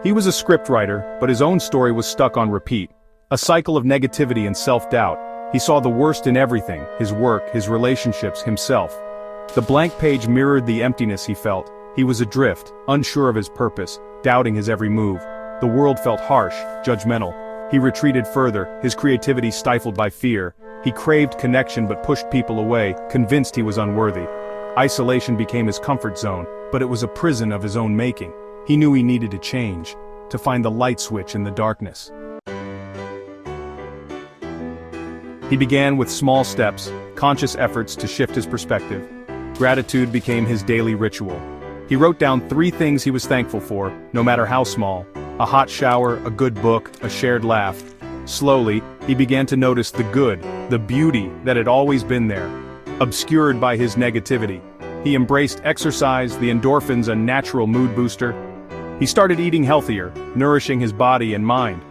He was a scriptwriter, but his own story was stuck on repeat. A cycle of negativity and self-doubt. He saw the worst in everything, his work, his relationships, himself. The blank page mirrored the emptiness he felt. He was adrift, unsure of his purpose, doubting his every move. The world felt harsh, judgmental. He retreated further, his creativity stifled by fear. He craved connection but pushed people away, convinced he was unworthy. Isolation became his comfort zone, but it was a prison of his own making. He knew he needed to change, to find the light switch in the darkness. He began with small steps, conscious efforts to shift his perspective. Gratitude became his daily ritual. He wrote down 3 things he was thankful for, no matter how small. A hot shower, a good book, a shared laugh. Slowly, he began to notice the good, the beauty that had always been there, obscured by his negativity. He embraced exercise, the endorphins, a natural mood booster. He started eating healthier, nourishing his body and mind.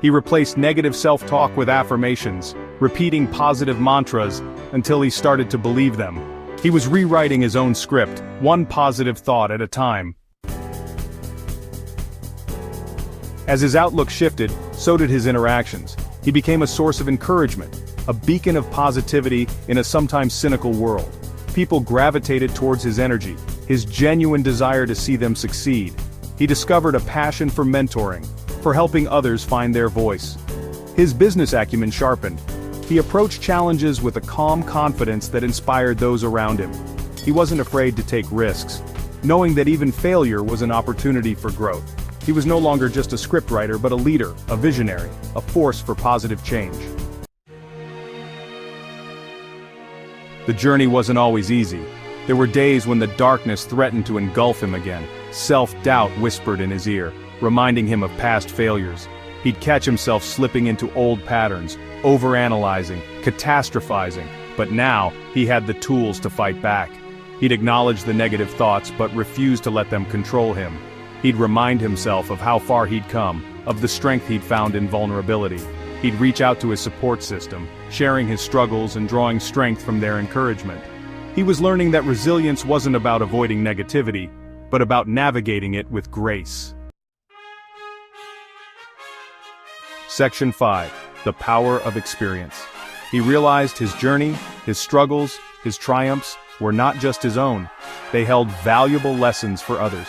He replaced negative self-talk with affirmations, repeating positive mantras until he started to believe them. He was rewriting his own script, one positive thought at a time. As his outlook shifted, so did his interactions. He became a source of encouragement, a beacon of positivity in a sometimes cynical world. People gravitated towards his energy, his genuine desire to see them succeed. He discovered a passion for mentoring, for helping others find their voice. His business acumen sharpened. He approached challenges with a calm confidence that inspired those around him. He wasn't afraid to take risks, knowing that even failure was an opportunity for growth. He was no longer just a scriptwriter but a leader, a visionary, a force for positive change. The journey wasn't always easy. There were days when the darkness threatened to engulf him again. Self-doubt whispered in his ear, reminding him of past failures. He'd catch himself slipping into old patterns, overanalyzing, catastrophizing, but now he had the tools to fight back. He'd acknowledge the negative thoughts but refuse to let them control him. He'd remind himself of how far he'd come, of the strength he'd found in vulnerability. He'd reach out to his support system, sharing his struggles and drawing strength from their encouragement. He was learning that resilience wasn't about avoiding negativity, but about navigating it with grace. Section 5. The Power of Experience. He realized his journey, his struggles, his triumphs were not just his own. They held valuable lessons for others.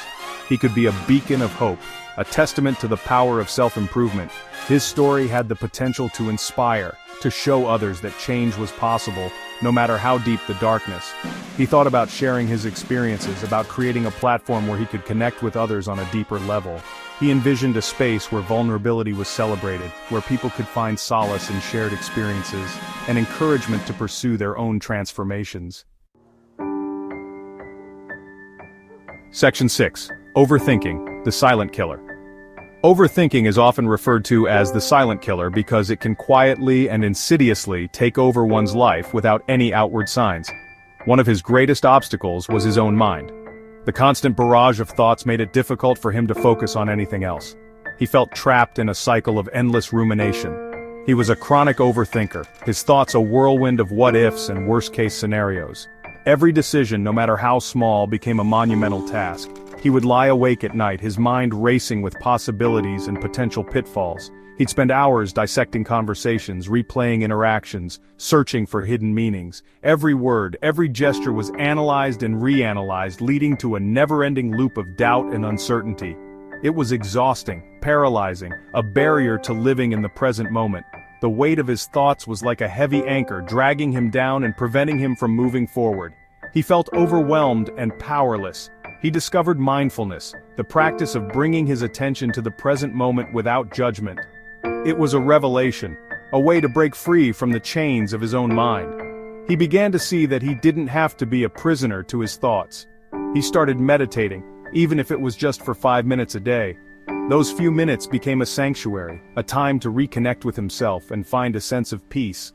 He could be a beacon of hope, a testament to the power of self-improvement. His story had the potential to inspire, to show others that change was possible, no matter how deep the darkness. He thought about sharing his experiences, about creating a platform where he could connect with others on a deeper level. He envisioned a space where vulnerability was celebrated, where people could find solace in shared experiences, and encouragement to pursue their own transformations. Section 6. Overthinking, the silent killer. Overthinking is often referred to as the silent killer because it can quietly and insidiously take over one's life without any outward signs. One of his greatest obstacles was his own mind. The constant barrage of thoughts made it difficult for him to focus on anything else. He felt trapped in a cycle of endless rumination. He was a chronic overthinker, his thoughts a whirlwind of what-ifs and worst-case scenarios. Every decision, no matter how small, became a monumental task. He would lie awake at night, his mind racing with possibilities and potential pitfalls. He'd spend hours dissecting conversations, replaying interactions, searching for hidden meanings. Every word, every gesture was analyzed and reanalyzed, leading to a never-ending loop of doubt and uncertainty. It was exhausting, paralyzing, a barrier to living in the present moment. The weight of his thoughts was like a heavy anchor, dragging him down and preventing him from moving forward. He felt overwhelmed and powerless. He discovered mindfulness, the practice of bringing his attention to the present moment without judgment. It was a revelation, a way to break free from the chains of his own mind. He began to see that he didn't have to be a prisoner to his thoughts. He started meditating, even if it was just for 5 minutes a day. Those few minutes became a sanctuary, a time to reconnect with himself and find a sense of peace.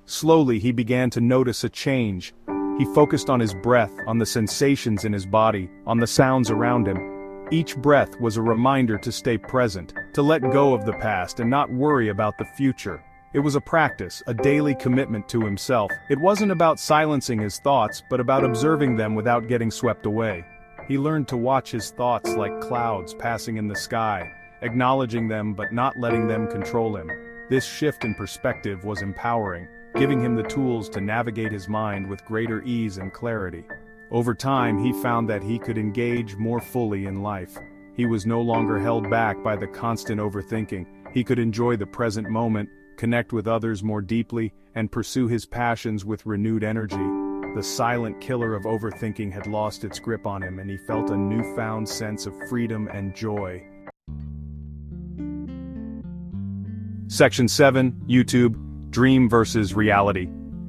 Slowly he began to notice a change. He focused on his breath, on the sensations in his body, on the sounds around him. Each breath was a reminder to stay present, to let go of the past and not worry about the future. It was a practice, a daily commitment to himself. It wasn't about silencing his thoughts, but about observing them without getting swept away. He learned to watch his thoughts like clouds passing in the sky, acknowledging them but not letting them control him. This shift in perspective was empowering, giving him the tools to navigate his mind with greater ease and clarity. Over time, he found that he could engage more fully in life. He was no longer held back by the constant overthinking. He could enjoy the present moment, connect with others more deeply, and pursue his passions with renewed energy. The silent killer of overthinking had lost its grip on him, and he felt a newfound sense of freedom and joy. Section 7, YouTube, Dream versus Reality.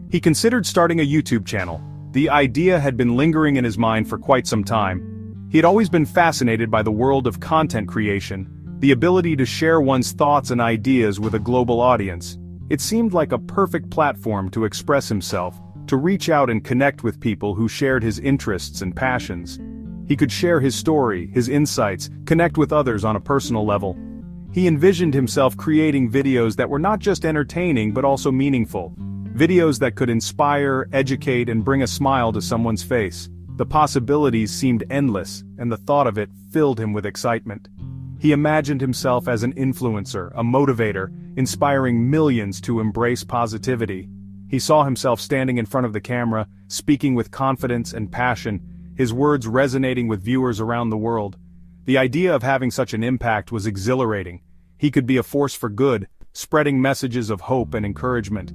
He considered starting a YouTube channel. The idea had been lingering in his mind for quite some time. He had always been fascinated by the world of content creation, the ability to share one's thoughts and ideas with a global audience. It seemed like a perfect platform to express himself, to reach out and connect with people who shared his interests and passions. He could share his story, his insights, connect with others on a personal level. He envisioned himself creating videos that were not just entertaining but also meaningful. Videos that could inspire, educate, and bring a smile to someone's face. The possibilities seemed endless, and the thought of it filled him with excitement. He imagined himself as an influencer, a motivator, inspiring millions to embrace positivity. He saw himself standing in front of the camera, speaking with confidence and passion, his words resonating with viewers around the world. The idea of having such an impact was exhilarating. He could be a force for good, spreading messages of hope and encouragement.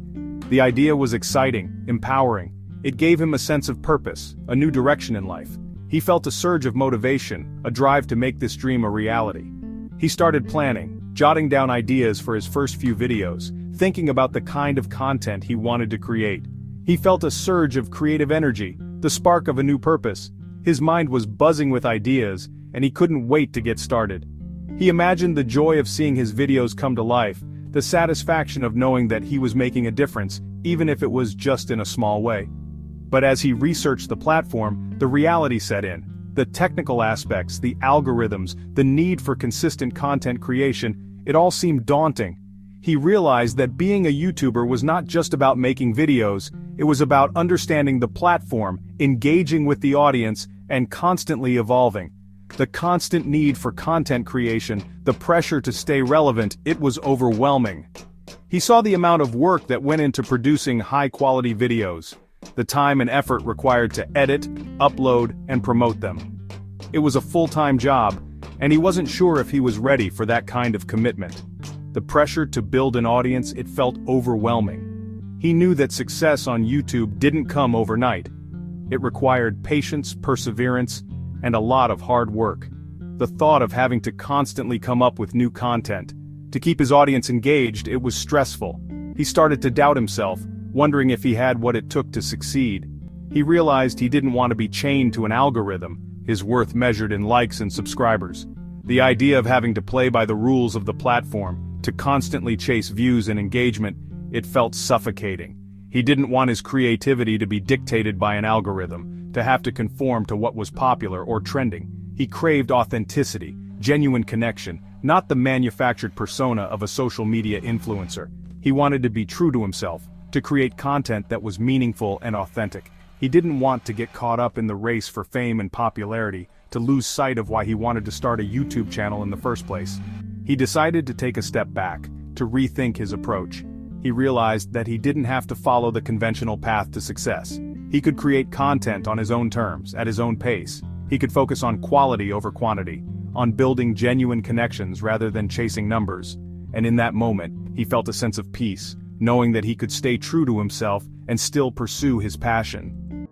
The idea was exciting, empowering. It gave him a sense of purpose, a new direction in life. He felt a surge of motivation, a drive to make this dream a reality. He started planning, jotting down ideas for his first few videos, thinking about the kind of content he wanted to create. He felt a surge of creative energy, the spark of a new purpose. His mind was buzzing with ideas, and he couldn't wait to get started. He imagined the joy of seeing his videos come to life, the satisfaction of knowing that he was making a difference, even if it was just in a small way. But as he researched the platform, the reality set in. The technical aspects, the algorithms, the need for consistent content creation, it all seemed daunting. He realized that being a YouTuber was not just about making videos, it was about understanding the platform, engaging with the audience, and constantly evolving. The constant need for content creation, the pressure to stay relevant, it was overwhelming. He saw the amount of work that went into producing high-quality videos, the time and effort required to edit, upload, and promote them. It was a full-time job, and he wasn't sure if he was ready for that kind of commitment. The pressure to build an audience, it felt overwhelming. He knew that success on YouTube didn't come overnight. It required patience, perseverance, and a lot of hard work. The thought of having to constantly come up with new content, to keep his audience engaged, it was stressful. He started to doubt himself, wondering if he had what it took to succeed. He realized he didn't want to be chained to an algorithm, his worth measured in likes and subscribers. The idea of having to play by the rules of the platform, to constantly chase views and engagement, it felt suffocating. He didn't want his creativity to be dictated by an algorithm, to have to conform to what was popular or trending. He craved authenticity, genuine connection, not the manufactured persona of a social media influencer. He wanted to be true to himself, to create content that was meaningful and authentic. He didn't want to get caught up in the race for fame and popularity, to lose sight of why he wanted to start a YouTube channel in the first place. He decided to take a step back, to rethink his approach. He realized that he didn't have to follow the conventional path to success. He could create content on his own terms, at his own pace. He could focus on quality over quantity, on building genuine connections rather than chasing numbers. And in that moment, he felt a sense of peace, knowing that he could stay true to himself and still pursue his passion.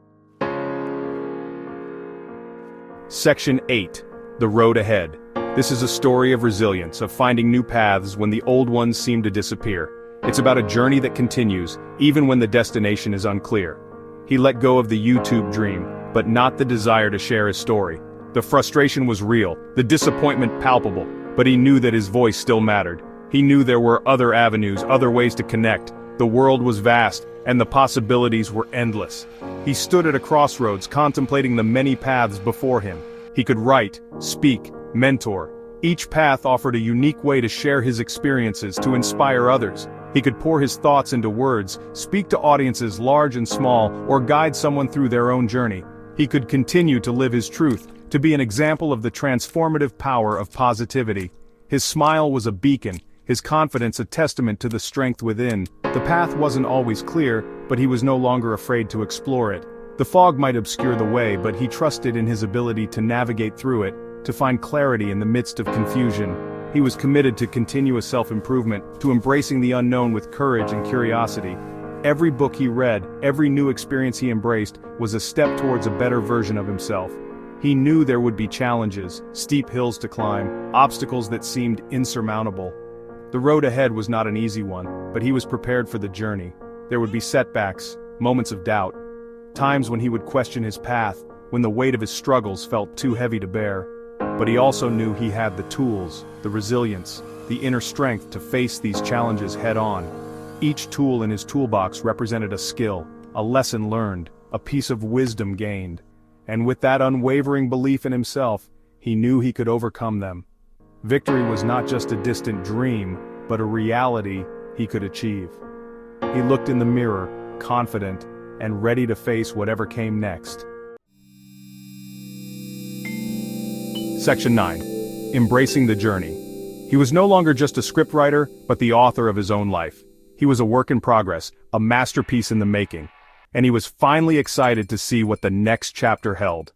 Section 8. The Road Ahead. This is a story of resilience, of finding new paths when the old ones seem to disappear. It's about a journey that continues, even when the destination is unclear. He let go of the YouTube dream, but not the desire to share his story. The frustration was real, the disappointment palpable, but he knew that his voice still mattered. He knew there were other avenues, other ways to connect. The world was vast, and the possibilities were endless. He stood at a crossroads, contemplating the many paths before him. He could write, speak, mentor. Each path offered a unique way to share his experiences, to inspire others. He could pour his thoughts into words, speak to audiences large and small, or guide someone through their own journey. He could continue to live his truth, to be an example of the transformative power of positivity. His smile was a beacon, his confidence a testament to the strength within. The path wasn't always clear, but he was no longer afraid to explore it. The fog might obscure the way, but he trusted in his ability to navigate through it, to find clarity in the midst of confusion. He was committed to continuous self-improvement, to embracing the unknown with courage and curiosity. Every book he read, every new experience he embraced, was a step towards a better version of himself. He knew there would be challenges, steep hills to climb, obstacles that seemed insurmountable. The road ahead was not an easy one, but he was prepared for the journey. There would be setbacks, moments of doubt, times when he would question his path, when the weight of his struggles felt too heavy to bear. But he also knew he had the tools, the resilience, the inner strength to face these challenges head-on. Each tool in his toolbox represented a skill, a lesson learned, a piece of wisdom gained. And with that unwavering belief in himself, he knew he could overcome them. Victory was not just a distant dream, but a reality he could achieve. He looked in the mirror, confident, and ready to face whatever came next. Section 9. Embracing the journey. He was no longer just a scriptwriter, but the author of his own life. He was a work in progress, a masterpiece in the making. And he was finally excited to see what the next chapter held.